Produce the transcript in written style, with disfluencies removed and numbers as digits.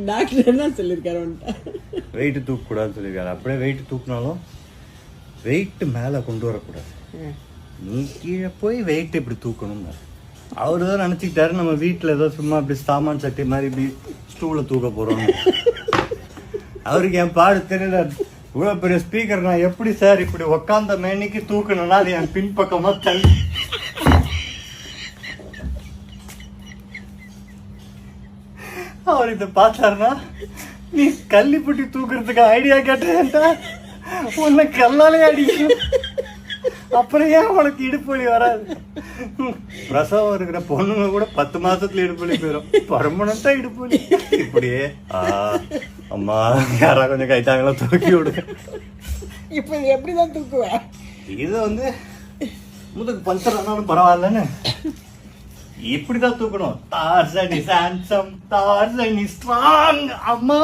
Doctor என்ன சொல்லியிருக்காரு? Wait தூக்கக்கூடாதுன்னு சொல்லியிருக்காரு. அப்படியே வெயிட் தூக்கினாலும் வெயிட் மேலே கொண்டு வரக்கூடாது, நீ கீழே போய் வெயிட் இப்படி தூக்கணும். அவரு தான் நினச்சிக்கிட்டாரு நம்ம வீட்டில் ஏதோ சும்மா இப்படி சாமான் சட்டி மாதிரி இப்படி ஸ்டூலை தூக்க போகிறோம். அவருக்கு என் பாடு தெரியல. இவ்வளோ பெரிய ஸ்பீக்கர் நான் எப்படி சார் இப்படி உக்காந்த மேனிக்கு தூக்கணும்னா அது என் பின்பக்கமாக தள்ளி. அவர் இதை பார்த்தாருன்னா, நீ கள்ளிப்பட்டி தூக்குறதுக்கு ஐடியா கேட்டேன்டா, உன்னை கல்லாலே அடிக்கணும், அப்புறம் ஏன் உனக்கு இடுப்பொலி வராது? பிரசவம் இருக்கிற பொண்ணுங்க கூட 10 மாசத்துல இடுப்பொலி போயிடும், பர்மனண்டா இடுப்பொலி. இப்படியே அம்மா யாரா கொஞ்சம் கைத்தாங்களா தூக்கி விடுங்க. இப்ப எப்படிதான் தூக்குவேன்? இது முதுகு பஞ்சர் ஆனாலும் பரவாயில்லன்னு இப்படிதான் தூக்கணும். தார்சன் இஸ் ஹேண்ட்சம், தார்சன் இஸ் ஸ்ட்ராங். அம்மா